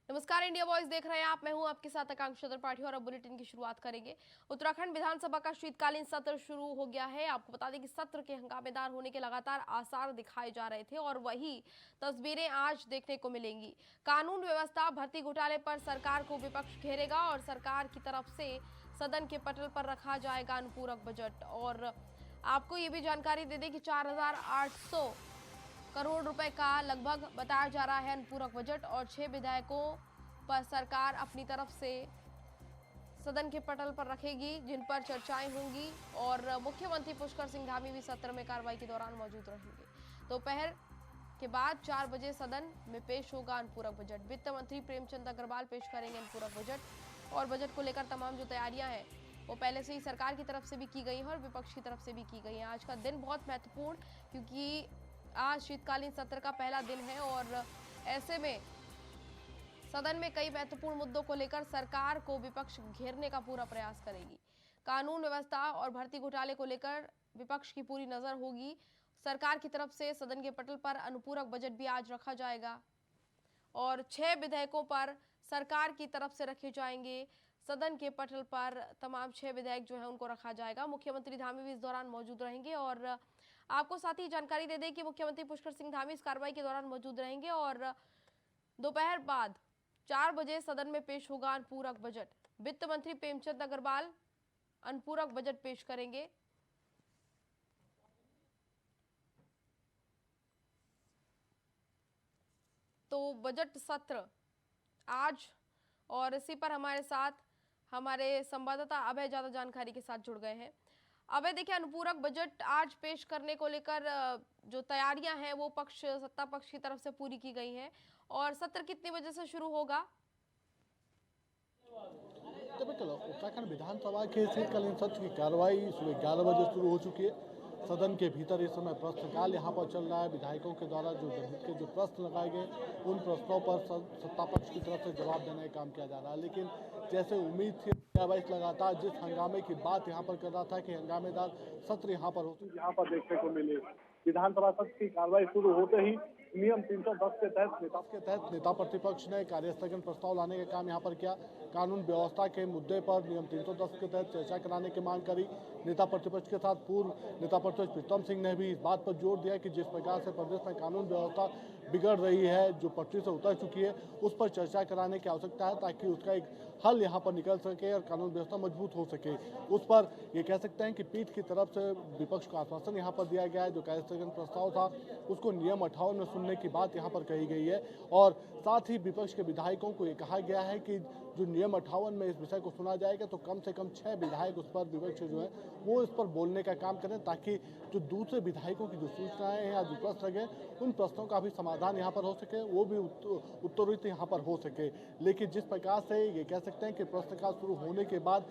नमस्कार, India voice देख रहे हैं आप। मैं हूं आपके साथ आकांक्षा त्रिपाठी और अब बुलेटिन की शुरुआत करेंगे। उत्तराखंड विधानसभा का शीतकालीन सत्र शुरू हो गया है। आपको बता दें कि सत्र के हंगामेदार होने के लगातार आसार दिखाए जा रहे थे और वही तस्वीरें आज देखने को मिलेंगी। कानून व्यवस्था, भर्ती घोटाले पर सरकार को विपक्ष घेरेगा और सरकार की तरफ से सदन के पटल पर रखा जाएगा अनुपूरक बजट। और आपको ये भी जानकारी दे दें कि 4,800 करोड़ रुपए का लगभग बताया जा रहा है अनुपूरक बजट और 6 विधायकों पर सरकार अपनी तरफ से सदन के पटल पर रखेगी, जिन पर चर्चाएं होंगी। और मुख्यमंत्री पुष्कर सिंह धामी भी सत्र में कार्रवाई के दौरान मौजूद रहेंगे। दोपहर के बाद 4 बजे सदन में पेश होगा अनुपूरक बजट। वित्त मंत्री प्रेमचंद अग्रवाल पेश करेंगे अनुपूरक बजट और बजट को लेकर तमाम जो तैयारियां हैं वो पहले से ही सरकार की तरफ से भी की गई हैं और विपक्ष की तरफ से भी की गई हैं। आज का दिन बहुत महत्वपूर्ण, क्योंकि आज शीतकालीन सत्र का पहला दिन है और ऐसे में सदन में कई महत्वपूर्ण मुद्दों को लेकर सरकार को विपक्ष घेरने का पूरा प्रयास करेगी। कानून व्यवस्था और भर्ती घोटाले को लेकर विपक्ष की पूरी नजर होगी। सरकार की तरफ से सदन के पटल पर अनुपूरक बजट भी आज रखा जाएगा और 6 विधेयकों पर सरकार की तरफ से रखे जाएंगे। सदन के पटल पर तमाम 6 विधेयक जो है उनको रखा जाएगा। मुख्यमंत्री धामी भी इस दौरान मौजूद रहेंगे और आपको साथ ही जानकारी दे दें कि मुख्यमंत्री पुष्कर सिंह धामी इस कार्रवाई के दौरान मौजूद रहेंगे और दोपहर बाद 4 बजे सदन में पेश होगा अनुपूरक बजट। वित्त मंत्री प्रेमचंद अग्रवाल अनुपूरक बजट पेश करेंगे। तो बजट सत्र आज, और इसी पर हमारे साथ हमारे संवाददाता अभय ज्यादा जानकारी के साथ जुड़ गए हैं। अभय, देखिए, अनुपूरक बजट आज पेश करने को लेकर जो तैयारियां हैं वो सत्ता पक्ष की तरफ से पूरी की गई हैं और सत्र कितने बजे से शुरू होगा? तो बिल्कुल उत्तराखंड विधानसभा के शीतकालीन सत्र की कार्रवाई सुबह 11 बजे शुरू हो चुकी है। सदन के भीतर इस समय प्रश्नकाल यहाँ पर चल रहा है। विधायकों के द्वारा जनहित के जो प्रश्न लगाए गए उन प्रश्नों पर सत्ता पक्ष की तरफ से जवाब देने का काम किया जा रहा है। लेकिन जैसे उम्मीद थी, लगातार जिस हंगामे की बात यहाँ पर कर रहा था कि हंगामेदार सत्र यहाँ पर देखने को मिले। विधानसभा सत्र की कार्रवाई शुरू होते ही नियम 310 के तहत नेता प्रतिपक्ष ने कार्यस्थगन प्रस्ताव लाने का काम यहाँ पर किया। कानून व्यवस्था के मुद्दे पर नियम 310 के तहत चर्चा कराने की मांग करी। नेता प्रतिपक्ष के साथ पूर्व नेता प्रतिपक्ष प्रीतम सिंह ने भी इस बात पर जोर दिया कि जिस प्रकार से प्रदेश में कानून व्यवस्था बिगड़ रही है, जो पटरी से उतर चुकी है, उस पर चर्चा कराने की आवश्यकता है ताकि उसका एक हल यहाँ पर निकल सके और कानून व्यवस्था मजबूत हो सके। उस पर ये कह सकते हैं कि पीठ की तरफ से विपक्ष को आश्वासन यहाँ पर दिया गया है। जो कार्यस्थगन प्रस्ताव था उसको नियम 58 में सुनने की बात यहाँ पर कही गई है और साथ ही विपक्ष के विधायकों को ये कहा गया है कि जो नियम 58 में इस विषय को सुना जाएगा तो कम से कम 6 विधायक उस पर विपक्ष जो है वो इस पर बोलने का काम करें, ताकि जो दूसरे विधायकों की जो सूचनाएं हैं या जो प्रश्न लगे उन प्रश्नों का भी समाधान यहाँ पर हो सके, वो भी उत्तरित यहाँ पर हो सके। लेकिन जिस प्रकार से ये कह सकते हैं कि प्रश्नकाल शुरू होने के बाद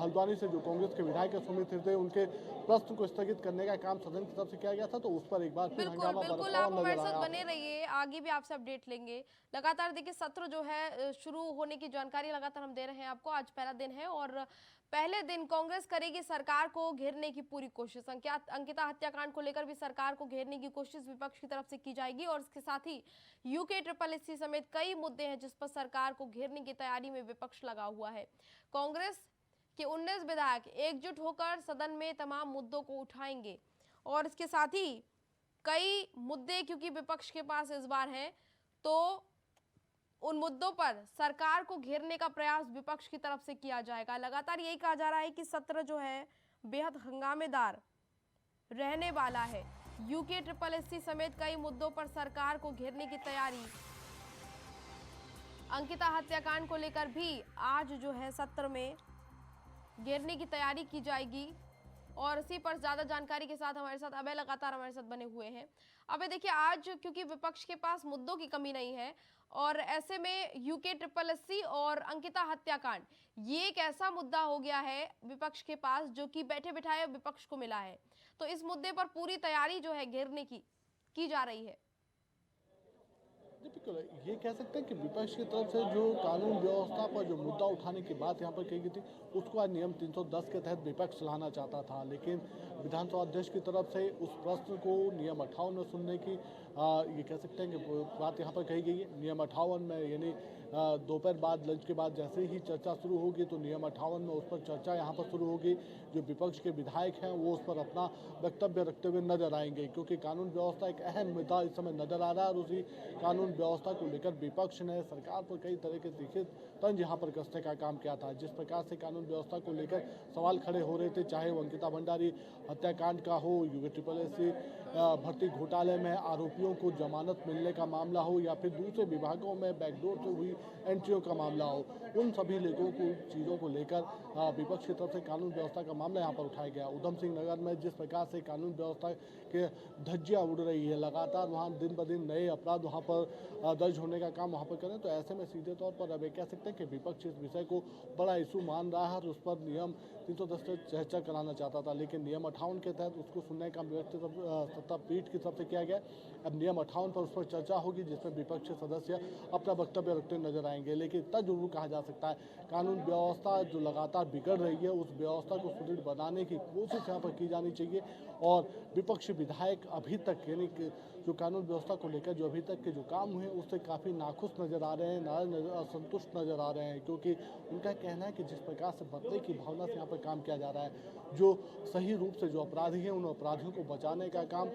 हल्द्वानी से जो कांग्रेस के विधायक सुमित हृदय, उनके प्रश्न को स्थगित करने का काम सदन की तरफ से किया गया था, तो उस पर एक बार फिर हंगामा बिल्कुल आप हमारे साथ बने रहिए, आगे भी आपसे अपडेट लेंगे। लगातार देखिए, सत्र जो है शुरू होने की जानकारी लगातार हम दे रहे हैं आपको। आज पहला दिन है और पहले दिन कांग्रेस करेगी सरकार को घेरने की पूरी कोशिश। अंकिता हत्याकांड को लेकर भी सरकार को घेरने की कोशिश विपक्ष की तरफ से की जाएगी और इसके साथ ही UKSSC समेत कई मुद्दे हैं जिस पर सरकार को घेरने की तैयारी में विपक्ष लगा हुआ है। कांग्रेस के 19 विधायक एकजुट होकर सदन में तमाम मुद्दों को उठाएंगे और इसके साथ ही कई मुद्दे क्योंकि विपक्ष के पास इस बार हैं, तो उन मुद्दों पर सरकार को घेरने का प्रयास विपक्ष की तरफ से किया जाएगा। लगातार यही कहा जा रहा है कि सत्र जो है बेहद हंगामेदार रहने वाला है। UKSSC समेत कई मुद्दों पर सरकार को घेरने की तैयारी। अंकिता हत्याकांड को लेकर भी आज जो है सत्र में घेरने की तैयारी की जाएगी और इसी पर ज्यादा जानकारी के साथ हमारे साथ अभय लगातार हमारे साथ बने हुए हैं। अभय, देखिए, आज क्योंकि विपक्ष के पास मुद्दों की कमी नहीं है और ऐसे में UKSSC और अंकिता हत्याकांड ये एक ऐसा मुद्दा हो गया है विपक्ष के पास जो कि बैठे बिठाए विपक्ष को मिला है, तो इस मुद्दे पर पूरी तैयारी जो है घेरने की जा रही है। बिल्कुल, ये कह सकते हैं कि विपक्ष की तरफ से जो कानून व्यवस्था पर जो मुद्दा उठाने की बात यहाँ पर कही गई थी, उसको आज नियम 310 के तहत विपक्ष लाना चाहता था, लेकिन विधानसभा अध्यक्ष की तरफ से उस प्रश्न को नियम 58 में सुनने की ये कह सकते हैं कि बात यहाँ पर कही गई है। नियम 58 में यानी दोपहर बाद लंच के बाद जैसे ही चर्चा शुरू होगी तो नियम 58 में उस पर चर्चा यहाँ पर शुरू होगी। जो विपक्ष के विधायक हैं वो उस पर अपना वक्तव्य रखते हुए नजर आएंगे, क्योंकि कानून व्यवस्था एक अहम मुद्दा इस समय नजर आ रहा है और उसी कानून व्यवस्था को लेकर विपक्ष ने सरकार पर कई तरह के तीखे तंज यहाँ पर कसने का काम किया था। जिस प्रकार से कानून व्यवस्था को लेकर सवाल खड़े हो रहे थे, चाहे वो अंकिता भंडारी हत्याकांड का हो, UPSC भर्ती घोटाले में आरोपियों को जमानत मिलने का मामला हो, या फिर दूसरे विभागों में बैकडोर से हुई एंट्रियों का मामला हो, उन सभी लोगों को चीज़ों को लेकर विपक्ष की तरफ से कानून व्यवस्था का मामला यहाँ पर उठाया गया। उधम सिंह नगर में जिस प्रकार से कानून व्यवस्था के धज्जियाँ उड़ रही है, लगातार वहाँ दिन ब दिन नए अपराध वहाँ पर दर्ज होने का काम वहाँ पर करें, तो ऐसे में सीधे तौर पर अब ये कह सकते हैं कि विपक्ष इस विषय को बड़ा इशू मान रहा है और उस पर नियम 310 से चर्चा कराना चाहता था, लेकिन नियम 58 के तहत उसको सुनने का सत्ता पीठ की तरफ से किया गया। अब नियम 58 पर उस पर चर्चा होगी, जिसमें विपक्ष के सदस्य अपना वक्तव्य रखते नजर आएंगे। लेकिन इतना जरूर कहा जा सकता है, कानून व्यवस्था जो लगातार बिगड़ रही है, उस व्यवस्था को सुदृढ़ बनाने की कोशिश यहाँ पर की जानी चाहिए। और विपक्षी विधायक अभी तक यानी कि जो कानून व्यवस्था को लेकर जो अभी तक के जो काम हुए उससे काफ़ी नाखुश नजर आ रहे हैं, नाराज असंतुष्ट नजर आ रहे हैं, क्योंकि उनका कहना है कि जिस प्रकार से बदले की भावना से यहाँ पर काम किया जा रहा है, जो सही रूप से जो अपराधी हैं उन अपराधियों को बचाने का काम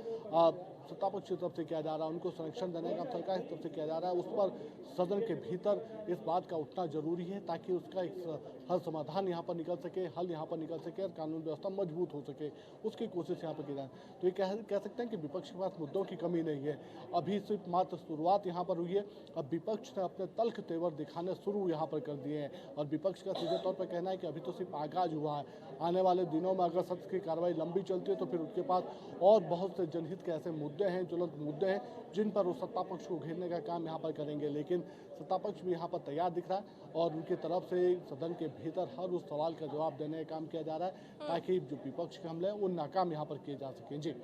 सत्ता पक्ष की तरफ से किया जा रहा है, उनको संरक्षण देने का सरकार की तरफ से किया जा रहा है, उस पर सदन के भीतर इस बात का उठना जरूरी है ताकि उसका एक हल समाधान यहाँ पर निकल सके, हल यहाँ पर निकल सके और कानून व्यवस्था मजबूत हो सके, उसकी कोशिश यहाँ पर की जाए। तो ये कह सकते हैं कि विपक्ष के पास मुद्दों की कमी नहीं है, अभी सिर्फ मात्र शुरुआत यहाँ पर हुई है। अब विपक्ष ने अपने तल्ख तेवर दिखाने शुरू यहाँ पर कर दिए हैं और विपक्ष का सीधे तौर पर कहना है कि अभी तो सिर्फ आगाज हुआ है, आने वाले दिनों में अगर सत्र की कार्रवाई लंबी चलती है तो फिर उसके पास और बहुत से जनहित के ऐसे मुद्दे हैं, ज्वलंत मुद्दे हैं, जिन पर वो सत्ता पक्ष को घेरने का काम यहाँ पर करेंगे। लेकिन सत्ता पक्ष भी यहाँ पर तैयार दिख रहा है और उनकी तरफ से सदन के भीतर हर उस सवाल का जवाब देने का काम किया जा रहा है ताकि जो विपक्ष के हमले हैं वो नाकाम यहाँ पर किए जा सकें। जी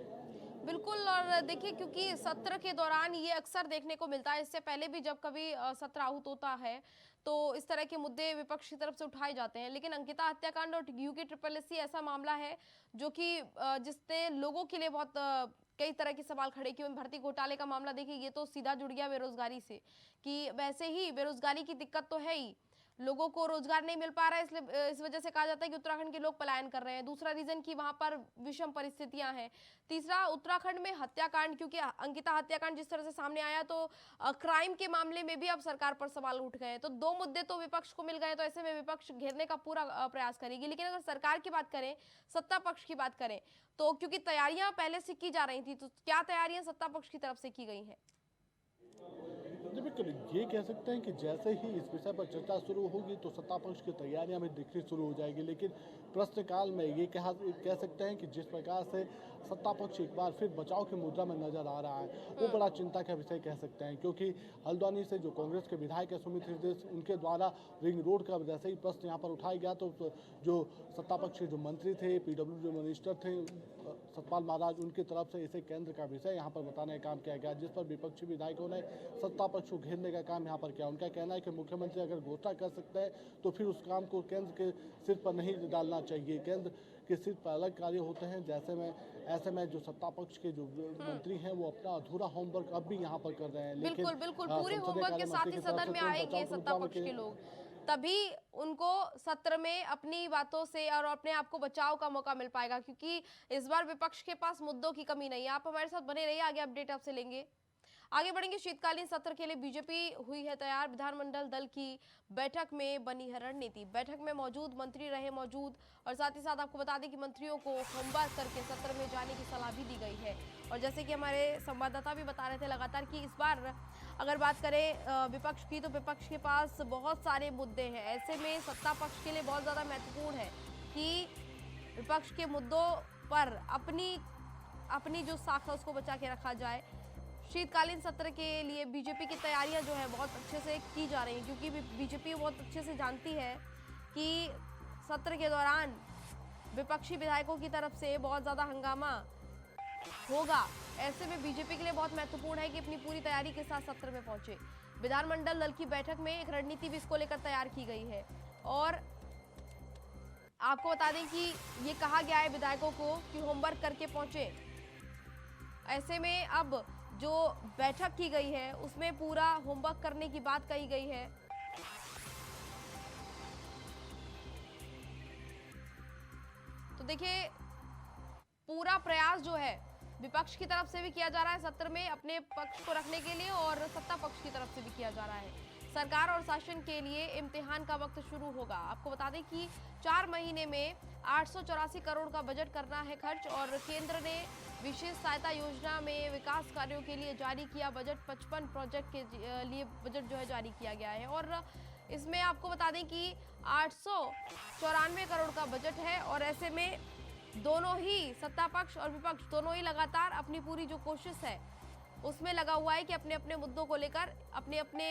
बिल्कुल। और देखिए, क्योंकि सत्र के दौरान ये अक्सर देखने को मिलता है, इससे पहले भी जब कभी सत्र आहूत होता है तो इस तरह के मुद्दे विपक्ष की तरफ से उठाए जाते हैं, लेकिन अंकिता हत्याकांड और UPSC ऐसा मामला है जो कि जिसने लोगों के लिए बहुत कई तरह के सवाल खड़े किए। भर्ती घोटाले का मामला देखिए, ये तो सीधा जुड़ गया बेरोजगारी से, कि वैसे ही बेरोजगारी की दिक्कत तो है ही, लोगों को रोजगार नहीं मिल पा रहा है, इसलिए इस वजह से कहा जाता है कि उत्तराखंड के लोग पलायन कर रहे हैं। दूसरा रीजन कि वहां पर विषम परिस्थितियां हैं। तीसरा, उत्तराखंड में हत्याकांड, क्योंकि अंकिता हत्याकांड जिस तरह से सामने आया तो क्राइम के मामले में भी अब सरकार पर सवाल उठ गए हैं। तो दो मुद्दे तो विपक्ष को मिल गए, तो ऐसे में विपक्ष घेरने का पूरा प्रयास करेगी। लेकिन अगर सरकार की बात करें, सत्ता पक्ष की बात करें, तो क्योंकि तैयारियां पहले से की जा रही थी, तो क्या तैयारियां सत्ता पक्ष की तरफ से की गई हैं? बिल्कुल, ये कह सकते हैं कि जैसे ही इस विषय पर चर्चा शुरू होगी तो सत्ता पक्ष की तैयारियां भी दिखनी शुरू हो जाएगी। लेकिन प्रश्नकाल में ये कह सकते हैं कि जिस प्रकार से सत्ता पक्ष एक बार फिर बचाव की मुद्रा में नजर आ रहा है, वो बड़ा चिंता का विषय कह सकते हैं, क्योंकि हल्द्वानी से जो कांग्रेस के विधायक है सुमित हृदय, उनके द्वारा रिंग रोड का जैसे ही प्रश्न यहाँ पर उठाया गया तो जो सत्ता पक्ष के जो मंत्री थे, PWD मिनिस्टर थे सतपाल महाराज, उनकी तरफ से इसे केंद्र का विषय यहाँ पर बताने का काम किया गया, जिस पर विपक्षी विधायकों ने सत्ता पक्ष को घेरने का काम यहाँ पर किया। उनका कहना है कि मुख्यमंत्री अगर घोषणा कर सकते हैं तो फिर उस काम को केंद्र के सिर पर नहीं डालना चाहिए, केंद्र के सिर पर अलग कार्य होते हैं। ऐसे में जो सत्ता पक्ष के जो मंत्री हैं वो अपना अधूरा होमवर्क अब भी यहाँ पर कर रहे हैं। बिल्कुल बिल्कुल, पूरे होमवर्क के साथ ही सदन में आएंगे सत्ता पक्ष के लोग, तभी उनको सत्र में अपनी बातों से और अपने आप को बचाव का मौका मिल पाएगा, क्योंकि इस बार विपक्ष के पास मुद्दों की कमी नहीं है। आप हमारे साथ बने रहिए, आगे अपडेट आपसे लेंगे। आगे बढ़ेंगे। शीतकालीन सत्र के लिए बीजेपी हुई है तैयार। विधानमंडल दल की बैठक में बनी है रणनीति। बैठक में मौजूद मंत्री रहे मौजूद, और साथ ही साथ आपको बता दें कि मंत्रियों को होमवर्क करके सत्र में जाने की सलाह भी दी गई है। और जैसे कि हमारे संवाददाता भी बता रहे थे लगातार कि इस बार अगर बात करें विपक्ष की, तो विपक्ष के पास बहुत सारे मुद्दे हैं। ऐसे में सत्ता पक्ष के लिए बहुत ज़्यादा महत्वपूर्ण है कि विपक्ष के मुद्दों पर अपनी जो साख है उसको बचा के रखा जाए। शीतकालीन सत्र के लिए बीजेपी की तैयारियां जो है बहुत अच्छे से की जा रही हैं, क्योंकि बीजेपी बहुत अच्छे से जानती है कि सत्र के दौरान विपक्षी विधायकों की तरफ से बहुत ज़्यादा हंगामा होगा। ऐसे में बीजेपी के लिए बहुत महत्वपूर्ण है कि अपनी पूरी तैयारी के साथ सत्र में पहुंचे। विधानमंडल दल की बैठक में एक रणनीति भी इसको लेकर तैयार की गई है और आपको बता दें कि ये कहा गया है विधायकों को कि होमवर्क करके पहुंचे। ऐसे में अब जो बैठक की गई है उसमें पूरा होमवर्क करने की बात कही गई है। तो देखिए पूरा प्रयास जो है विपक्ष की तरफ से भी किया जा रहा है सत्र में अपने पक्ष को रखने के लिए और सत्ता पक्ष की तरफ से भी किया जा रहा है। सरकार और शासन के लिए इम्तिहान का वक्त शुरू होगा। आपको बता दें कि 4 महीने में 884 करोड़ का बजट करना है खर्च और केंद्र ने विशेष सहायता योजना में विकास कार्यों के लिए जारी किया बजट। 55 प्रोजेक्ट के लिए बजट जो है जारी किया गया है और इसमें आपको बता दें कि 894 करोड़ का बजट है और ऐसे में दोनों ही सत्ता पक्ष और विपक्ष दोनों ही लगातार अपनी पूरी जो कोशिश है उसमें लगा हुआ है कि अपने अपने मुद्दों को लेकर अपने अपने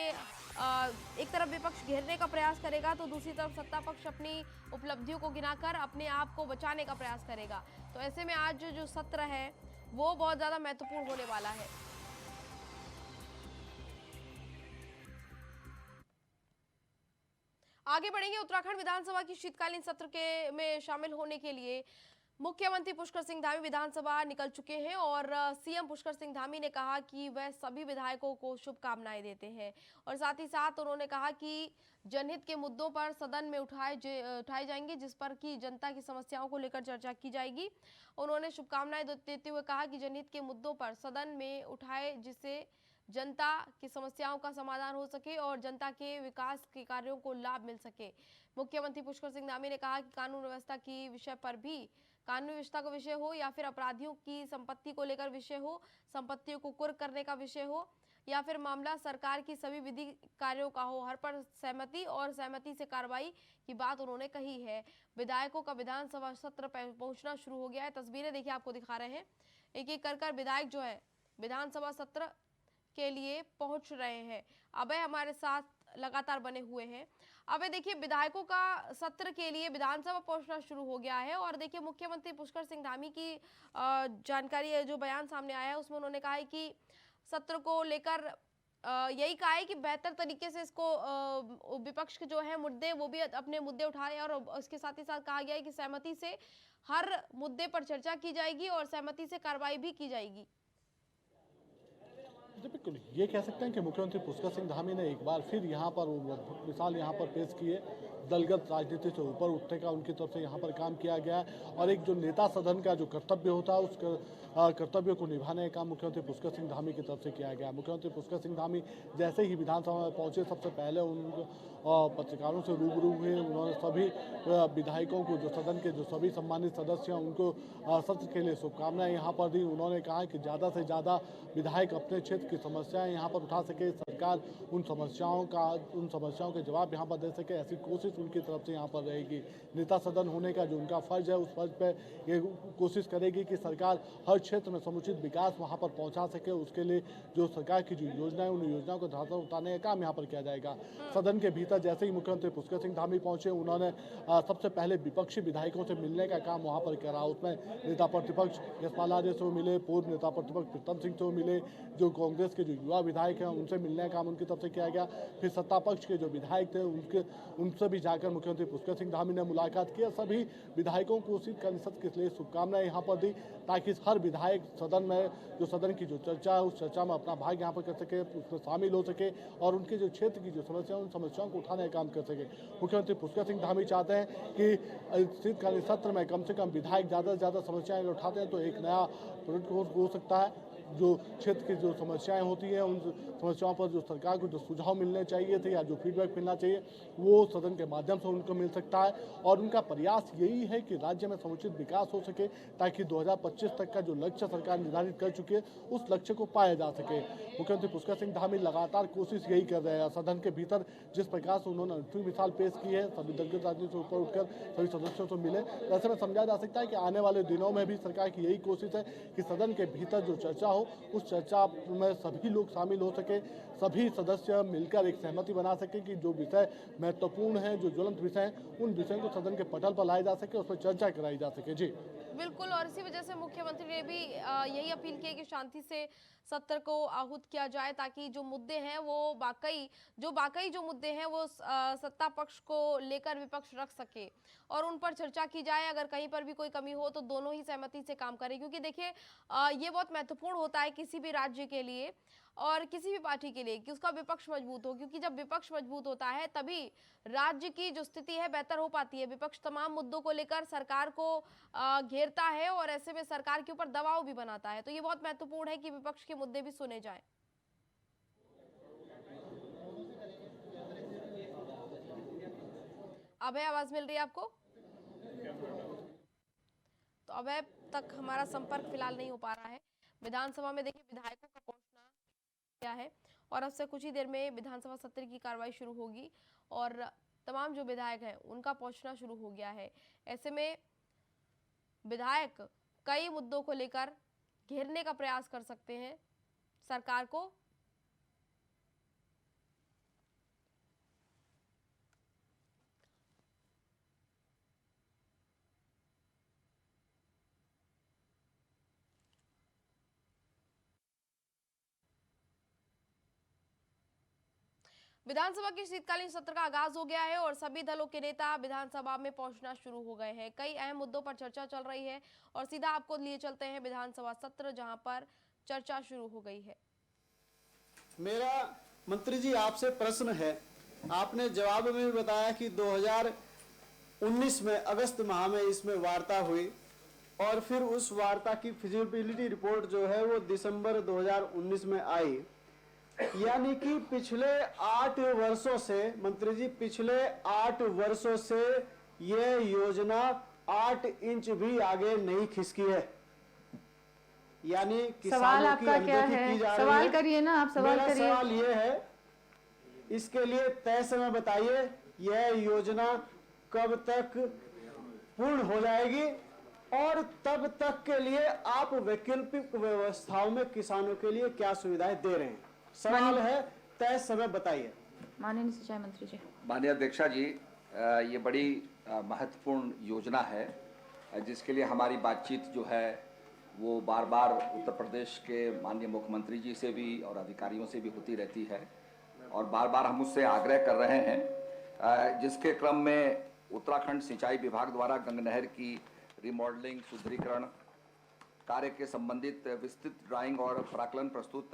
एक तरफ विपक्ष घेरने का प्रयास करेगा तो दूसरी तरफ सत्ता पक्ष अपनी उपलब्धियों को गिनाकर अपने आप को बचाने का प्रयास करेगा। तो ऐसे में आज जो सत्र है वो बहुत ज्यादा महत्वपूर्ण होने वाला है। आगे बढ़ेंगे। उत्तराखंड विधानसभा की शीतकालीन सत्र के में शामिल होने के लिए मुख्यमंत्री पुष्कर सिंह धामी विधानसभा निकल चुके हैं और सीएम पुष्कर सिंह धामी ने कहा कि वह सभी विधायकों को शुभकामनाएं देते हैं और साथ ही साथ उन्होंने कहा कि जनहित के मुद्दों पर सदन में उठाए जाएंगे जिस पर कि जनता की समस्याओं को लेकर चर्चा की जाएगी। उन्होंने शुभकामनाएं देते हुए कहा कि जनहित के मुद्दों पर सदन में उठाए जिससे जनता की समस्याओं का समाधान हो सके और जनता के विकास के कार्यों को लाभ मिल सके। मुख्यमंत्री पुष्कर सिंह धामी ने कहा कि कानून व्यवस्था की विषय पर भी कानूनी व्यवस्था का विषय हो या फिर अपराधियों की संपत्ति को लेकर विषय हो, संपत्तियों को कुर्क करने का विषय हो या फिर मामला सरकार की सभी विधि कार्यों का हो, हर पर सहमति और सहमति से कार्रवाई की बात उन्होंने कही है। विधायकों का विधानसभा सत्र पहुंचना शुरू हो गया है। तस्वीरें देखिए आपको दिखा रहे हैं। एक एक कर विधायक जो है विधानसभा सत्र के लिए पहुंच रहे हैं। अभय हमारे साथ लगातार बने हुए हैं। अभय देखिए विधायकों का सत्र के लिए विधानसभा पहुंचना शुरू हो गया है और देखिए मुख्यमंत्री पुष्कर सिंह धामी की जानकारी है, जो बयान सामने आया है उसमें उन्होंने कहा है कि सत्र को लेकर यही कहा है कि बेहतर तरीके से इसको विपक्ष के जो है मुद्दे वो भी अपने मुद्दे उठाए और उसके साथ ही साथ कहा गया है कि सहमति से हर मुद्दे पर चर्चा की जाएगी और सहमति से कार्रवाई भी की जाएगी। बिल्कुल ये कह सकते हैं कि मुख्यमंत्री पुष्कर सिंह धामी ने एक बार फिर यहाँ पर मिसाल यहाँ पर पेश की है। दलगत राजनीति से ऊपर उठने का उनकी तरफ से यहाँ पर काम किया गया है और एक जो नेता सदन का जो कर्तव्य होता है उस कर्तव्य को निभाने का काम मुख्यमंत्री पुष्कर सिंह धामी की तरफ से किया गया। मुख्यमंत्री पुष्कर सिंह धामी जैसे ही विधानसभा में पहुंचे सबसे पहले उन पत्रकारों से रूबरू हुए। उन्होंने सभी विधायकों को जो सदन के जो सभी सम्मानित सदस्य हैं उनको सत्र के लिए शुभकामनाएं यहाँ पर दी। उन्होंने कहा कि ज़्यादा से ज़्यादा विधायक अपने क्षेत्र की समस्याएं यहाँ पर उठा सके, सरकार उन समस्याओं के जवाब यहाँ पर दे सके, ऐसी कोशिश उनकी तरफ से यहाँ पर रहेगी। नेता सदन होने का जो उनका फर्ज है उस फर्ज पर ये कोशिश करेगी कि सरकार हर क्षेत्र में समुचित विकास वहाँ पर पहुँचा सके। उसके लिए जो सरकार की जो योजनाएं उन योजनाओं को धरातल उतारने का काम यहाँ पर किया जाएगा। सदन के भीतर जैसे ही मुख्यमंत्री पुष्कर सिंह धामी पहुंचे उन्होंने सबसे पहले विपक्षी विधायकों से मिलने का काम वहाँ पर करा। उसमें नेता प्रतिपक्ष यशपाल आर्य से मिले, पूर्व नेता प्रतिपक्ष प्रीतम सिंह से मिले, जो कांग्रेस के जो युवा विधायक हैं उनसे मिलने का काम उनकी तरफ से किया गया। फिर सत्ता पक्ष के जो विधायक थे उनसे भी जाकर मुख्यमंत्री पुष्कर सिंह धामी ने मुलाकात की। सभी विधायकों को शीतकालीन सत्र के लिए शुभकामनाएं यहाँ पर दी ताकि हर विधायक सदन में जो सदन की जो चर्चा है उस चर्चा में अपना भाग यहाँ पर कर सके, उसमें शामिल हो सके और उनके जो क्षेत्र की जो समस्या उन समस्याओं को उठाने का काम कर सके। मुख्यमंत्री पुष्कर सिंह धामी चाहते हैं कि शीतकालीन सत्र में कम से कम विधायक ज़्यादा से ज़्यादा समस्याएं उठाते हैं तो एक नया प्रोजेक्ट हो सकता है। जो क्षेत्र की जो समस्याएं होती हैं उन समस्याओं पर जो सरकार को जो सुझाव मिलने चाहिए थे या जो फीडबैक मिलना चाहिए वो सदन के माध्यम से उनको मिल सकता है। और उनका प्रयास यही है कि राज्य में समुचित विकास हो सके ताकि 2025 तक का जो लक्ष्य सरकार निर्धारित कर चुकी है उस लक्ष्य को पाया जा सके। मुख्यमंत्री पुष्कर सिंह धामी लगातार कोशिश यही कर रहे हैं। सदन के भीतर जिस प्रकार से उन्होंने अंतिम मिसाल पेश की है, सभी दलगत राजनीति से ऊपर उठकर सभी सदस्यों से मिले, ऐसे में समझा जा सकता है कि आने वाले दिनों में भी सरकार की यही कोशिश है कि सदन के भीतर जो चर्चा हो हो, उस चर्चा में सभी लोग शामिल हो सके, सभी सदस्य मिलकर एक सहमति बना सके कि जो विषय महत्वपूर्ण है, जो ज्वलंत विषय हैं, उन विषयों को सदन के पटल पर लाया जा सके, उस पर चर्चा कराई जा सके। जी बिल्कुल, और इसी वजह से मुख्यमंत्री ने भी यही अपील की है कि शांति से सत्र को आहूत किया जाए, ताकि जो मुद्दे हैं वो बाकई जो मुद्दे हैं वो सत्ता पक्ष को लेकर विपक्ष रख सके और उन पर चर्चा की जाए। अगर कहीं पर भी कोई कमी हो तो दोनों ही सहमति से काम करें, क्योंकि देखिए ये बहुत महत्वपूर्ण होता है किसी भी राज्य के लिए और किसी भी पार्टी के लिए कि उसका विपक्ष मजबूत हो, क्योंकि जब विपक्ष मजबूत होता है तभी राज्य की जो स्थिति है बेहतर हो पाती है। विपक्ष तमाम मुद्दों को लेकर सरकार को घेरता है और ऐसे में सरकार के ऊपर दबाव भी बनाता है, तो ये बहुत महत्वपूर्ण है कि विपक्ष के मुद्दे भी सुने जाएं। अभय, आवाज मिल रही है आपको? तो अभय तक हमारा संपर्क फिलहाल नहीं हो पा रहा है। विधानसभा में देखिए विधायकों का पहुंचना क्या है और अब से कुछ ही देर में विधानसभा सत्र की कार्रवाई शुरू होगी और तमाम जो विधायक हैं उनका पहुंचना शुरू हो गया है। ऐसे में विधायक कई मुद्दों को लेकर घेरने का प्रयास कर सकते हैं सरकार को। विधानसभा के शीतकालीन सत्र का आगाज हो गया है और सभी दलों के नेता विधानसभा में पहुंचना शुरू हो गए हैं। कई अहम मुद्दों पर चर्चा चल रही है और सीधा आपको लिए चलते हैं विधानसभा सत्र, जहां पर चर्चा शुरू हो गई है। मेरा मंत्री जी आपसे प्रश्न है, आपने जवाब में भी बताया कि 2019 में अगस्त माह में इसमें वार्ता हुई और फिर उस वार्ता की फिजिबिलिटी रिपोर्ट जो है वो दिसंबर 2019 में आई, यानी कि पिछले 8 वर्षों से मंत्री जी, पिछले 8 वर्षों से ये योजना 8 इंच भी आगे नहीं खिसकी है, यानी किसानों की अनदेखी की जा रही है। सवाल करिए ना, आप सवाल करिए। मेरा सवाल ये है, इसके लिए तय समय बताइए, यह योजना कब तक पूर्ण हो जाएगी और तब तक के लिए आप वैकल्पिक व्यवस्थाओं में किसानों के लिए क्या सुविधाएं दे रहे हैं? सवाल है, तय समय बताइए। माननीय सिंचाई मंत्री जी। माननीय अध्यक्षा जी, ये बड़ी महत्वपूर्ण योजना है जिसके लिए हमारी बातचीत जो है वो बार बार उत्तर प्रदेश के माननीय मुख्यमंत्री जी से भी और अधिकारियों से भी होती रहती है और बार बार हम उससे आग्रह कर रहे हैं, जिसके क्रम में उत्तराखंड सिंचाई विभाग द्वारा गंगा नहर की रिमॉडलिंग, सुदृढ़ीकरण कार्य के संबंधित विस्तृत ड्राइंग और प्राक्कलन प्रस्तुत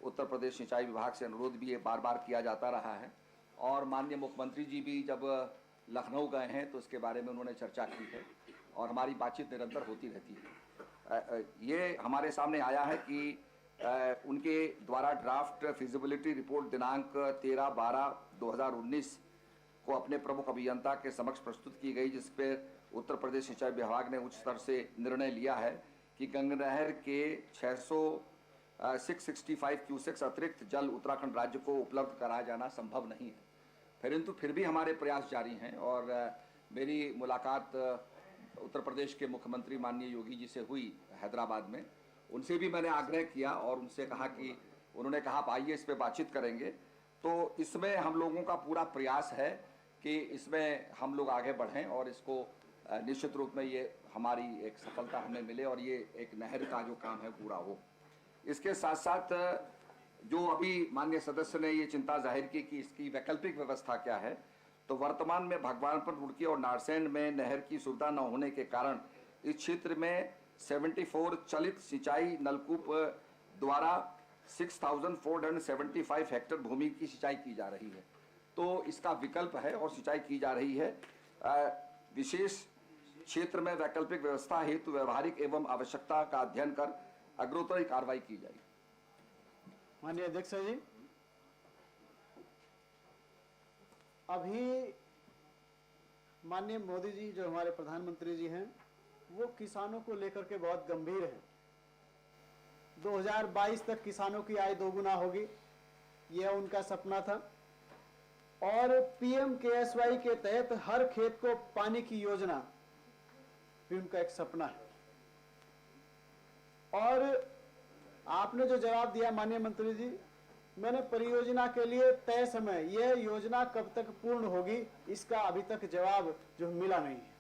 उत्तर प्रदेश सिंचाई विभाग से अनुरोध भी ये बार बार किया जाता रहा है और माननीय मुख्यमंत्री जी भी जब लखनऊ गए हैं तो इसके बारे में उन्होंने चर्चा की है और हमारी बातचीत निरंतर होती रहती है। ये हमारे सामने आया है कि उनके द्वारा ड्राफ्ट फिजिबिलिटी रिपोर्ट दिनांक 13/12/2019 को अपने प्रमुख अभियंता के समक्ष प्रस्तुत की गई, जिस पर उत्तर प्रदेश सिंचाई विभाग ने उच्च स्तर से निर्णय लिया है कि गंगा नहर के 665 क्यूसेक्स अतिरिक्त जल उत्तराखंड राज्य को उपलब्ध कराया जाना संभव नहीं है, परंतु फिर भी हमारे प्रयास जारी हैं और मेरी मुलाकात उत्तर प्रदेश के मुख्यमंत्री माननीय योगी जी से हुई हैदराबाद में। उनसे भी मैंने आग्रह किया और उनसे कहा कि उन्होंने कहा आप आइए, इस पर बातचीत करेंगे। तो इसमें हम लोगों का पूरा प्रयास है कि इसमें हम लोग आगे बढ़ें और इसको निश्चित रूप में ये हमारी एक सफलता हमें मिले और ये एक नहर का जो काम है पूरा हो। इसके साथ साथ जो अभी माननीय सदस्य ने ये चिंता जाहिर की कि इसकी वैकल्पिक व्यवस्था क्या है, तो वर्तमान में भगवानपुर, रुड़की और नारसैंड में नहर की सुविधा न होने के कारण इस क्षेत्र में 74 चलित सिंचाई नलकूप द्वारा 6,475 हेक्टेयर भूमि की सिंचाई की जा रही है। तो इसका विकल्प है और सिंचाई की जा रही है। विशेष क्षेत्र में वैकल्पिक व्यवस्था हेतु व्यवहारिक एवं आवश्यकता का अध्ययन कर अग्रोत्तरी कार्रवाई की जाएगी। माननीय अध्यक्ष जी, अभी माननीय मोदी जी जो हमारे प्रधानमंत्री जी हैं वो किसानों को लेकर के बहुत गंभीर हैं। 2022 तक किसानों की आय दोगुना होगी, यह उनका सपना था और PMKSY के तहत हर खेत को पानी की योजना भी उनका एक सपना है। और आपने जो जवाब दिया माननीय मंत्री जी, मैंने परियोजना के लिए तय समय, यह योजना कब तक पूर्ण होगी, इसका अभी तक जवाब जो मिला नहीं है।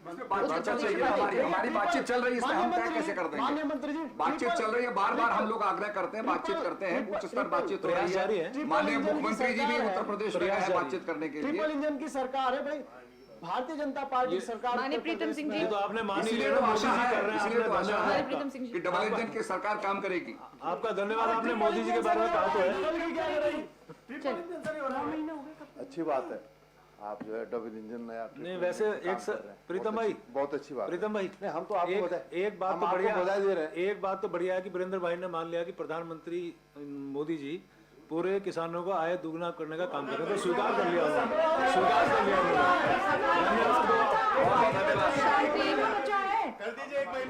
बातचीत चल रही है, हमारी बातचीत चल रही है, इसमें हम तय कैसे कर देंगे? माननीय मंत्री जी, बातचीत चल रही है, बार बार हम लोग आग्रह करते हैं, बातचीत करते हैं, उच्च स्तर बातचीत हो रही है। माननीय मुख्यमंत्री जी भी उत्तर प्रदेश में गए बातचीत करने के लिए। ट्रिपल इंजन की सरकार है भाई, भारतीय जनता पार्टी की सरकार। माननीय प्रीतम सिंह जी, तो आपने मान ही इसलिए लिया, तो आशा है, कर रहे हैं, इसलिए तो आपने आशा धन्यवाद है प्रीतम सिंह जी। कि डबल इंजन की सरकार काम करेगी। आपका धन्यवाद, आपने मोदी जी के बारे में कहा तो है। अच्छी बात है, आप जो है डबल इंजन नया नहीं वैसे एक प्रीतम भाई, बहुत अच्छी बात है। प्रीतम भाई, नहीं, हम तो आपको बधाई- एक बात हम तो आपको बढ़िया, बधाई दे रहे हैं। एक बात तो बढ़िया है कि वीरेंद्र भाई ने मान लिया कि प्रधानमंत्री मोदी जी पूरे किसानों को आय दुगना करने का काम कर रहे हैं, तो स्वीकार कर लिया उन्होंने, स्वीकार कर लिया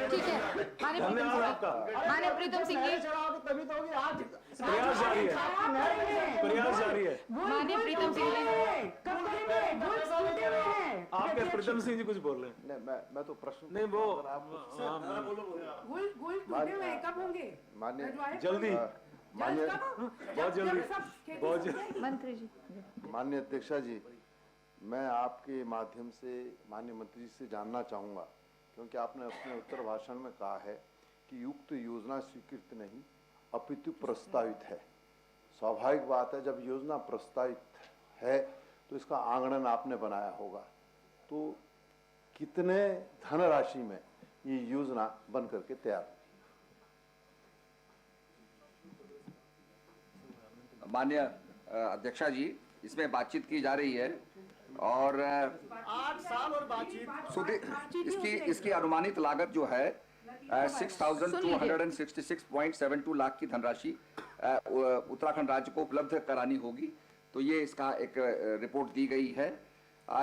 ठीक है। धन्यवाद आपका। माननीय प्रीतम सिंह जी, तभी तो होगी आज। प्रयास जारी है, प्रयास जारी है। माननीय प्रीतम सिंह जी, आपके प्रीतम सिंह जी कुछ बोल रहे हैं? नहीं, मैं तो प्रश्न नहीं वो मान्य जल्दी, मान्य बहुत जल्दी, बहुत जल्दी। मंत्री जी, माननीय अध्यक्षा जी, मैं आपके माध्यम से माननीय मंत्री जी से जानना चाहूँगा, क्योंकि आपने अपने उत्तर भाषण में कहा है कि युक्त योजना स्वीकृत नहीं अपितु प्रस्तावित है। स्वाभाविक बात है, जब योजना प्रस्तावित है तो इसका आंगणन आपने बनाया होगा, तो कितने धनराशि में ये योजना बन करके तैयार? माननीय अध्यक्षा जी, इसमें बातचीत की जा रही है और 8 साल और बातचीत। इसकी अनुमानित लागत जो है 6,266.72 लाख की धनराशि उत्तराखंड राज्य को उपलब्ध करानी होगी। तो ये इसका एक रिपोर्ट दी गई है।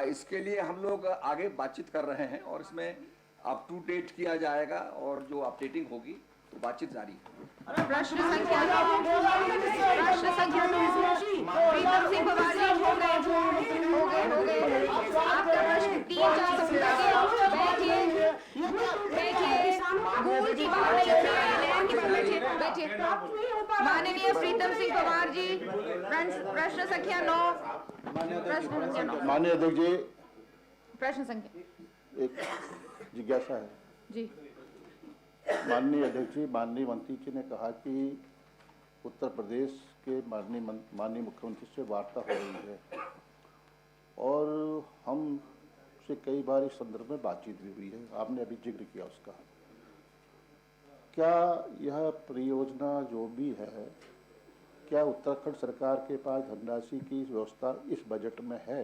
इसके लिए हम लोग आगे बातचीत कर रहे हैं और इसमें अप टू डेट किया जाएगा और जो अपडेटिंग होगी तो बातचीत जारी है। प्रश्न संख्या 9, प्रीतम सिंह पवार जी, हो गए। आपका प्रश्न 3-4 सेकंड बैठिए, गूल की बात नहीं हो रही है, लैंड की बात बैठिए। माननीय प्रीतम सिंह पवार जी, प्रश्न संख्या 9, माननीय अध्यक्ष जी, प्रश्न संख्या एक जिज्ञासा है जी। माननीय अध्यक्ष जी, माननीय मंत्री जी ने कहा कि उत्तर प्रदेश के माननीय मुख्यमंत्री से वार्ता हो रही है और हम से कई बार इस संदर्भ में बातचीत भी हुई है, आपने अभी जिक्र किया उसका। क्या यह परियोजना जो भी है, क्या उत्तराखंड सरकार के पास धनराशि की व्यवस्था इस बजट में है?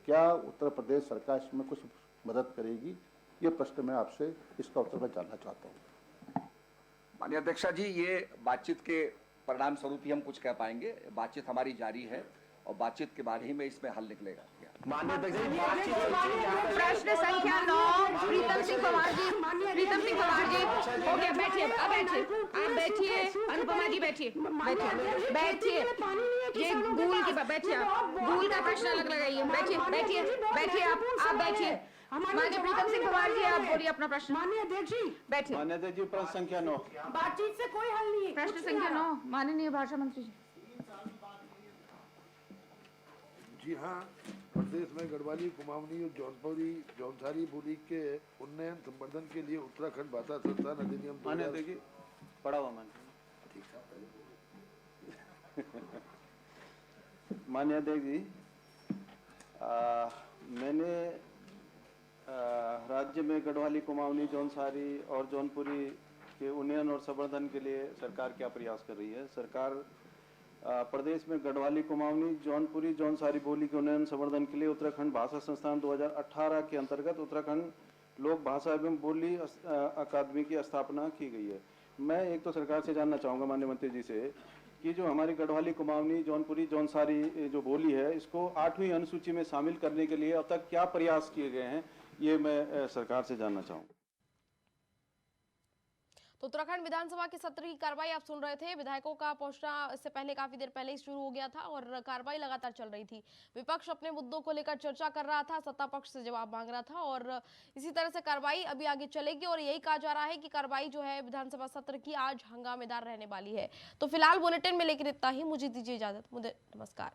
क्या उत्तर प्रदेश सरकार इसमें कुछ मदद करेगी? ये प्रश्न मैं आपसे इसका उत्तर मैं जानना चाहता हूँ। माननीय अध्यक्षा जी, ये बातचीत के परिणाम स्वरूप ही हम कुछ कह पाएंगे। बातचीत हमारी जारी है और बातचीत के बाद ही में इसमें हल निकलेगा। प्रश्न संख्या 9, प्रीतम सिंह पवार जी, हो गया, बैठिए, अब बैठिए, आप बैठिए, अनुपमा जी बैठिए, ये गूल की बैठिए, आप गूल का प्रश्न अलग लगाइए, बैठिए आप बैठिए। माननीय प्रीतम सिंह पवार जी, आप बोलिए अपना प्रश्न। माननीय अध्यक्ष जी, बैठिए। माननीय अध्यक्ष जी, प्रश्न संख्या 9। बातचीत से कोई हल नहीं है। प्रश्न संख्या 9, माननीय भाषा मंत्री जी। जी हाँ, प्रदेश में गढ़वाली, कुमाऊनी और जौनपुरी जौनसारी बोली के उन्नयन संवर्धन के लिए उत्तराखंड भाषा संस्थान अधिनियम माननीय अध्यक्ष जी, पढ़ा हुआ मान। माननीय अध्यक्ष जी, मैंने राज्य में गढ़वाली, कुमाऊनी, जौनसारी और जौनपुरी के उन्नयन और संवर्धन के लिए सरकार क्या प्रयास कर रही है? सरकार प्रदेश में गढ़वाली, कुमाऊनी, जौनपुरी, जौनसारी बोली के उन्नयन संवर्धन के लिए उत्तराखंड भाषा संस्थान 2018 के अंतर्गत उत्तराखंड लोक भाषा एवं बोली अकादमी की स्थापना की गई है। मैं एक तो सरकार से जानना चाहूँगा माननीय मंत्री जी से कि जो हमारी गढ़वाली, कुमाऊनी, जौनपुरी, जौनसारी जो बोली है, इसको 8वीं अनुसूची में शामिल करने के लिए अब तक क्या प्रयास किए गए हैं, ये मैं सरकार से जानना चाहूँगा। तो उत्तराखंड विधानसभा के सत्र की कार्रवाई आप सुन रहे थे। विधायकों का पहुंचना इससे पहले काफी देर पहले ही शुरू हो गया था और कार्रवाई लगातार चल रही थी। विपक्ष अपने मुद्दों को लेकर चर्चा कर रहा था, सत्ता पक्ष से जवाब मांग रहा था और इसी तरह से कार्रवाई अभी आगे चलेगी और यही कहा जा रहा है कि कार्रवाई जो है विधानसभा सत्र की आज हंगामेदार रहने वाली है। तो फिलहाल बुलेटिन में लेकर इतना ही। मुझे दीजिए इजाजत। मुझे नमस्कार।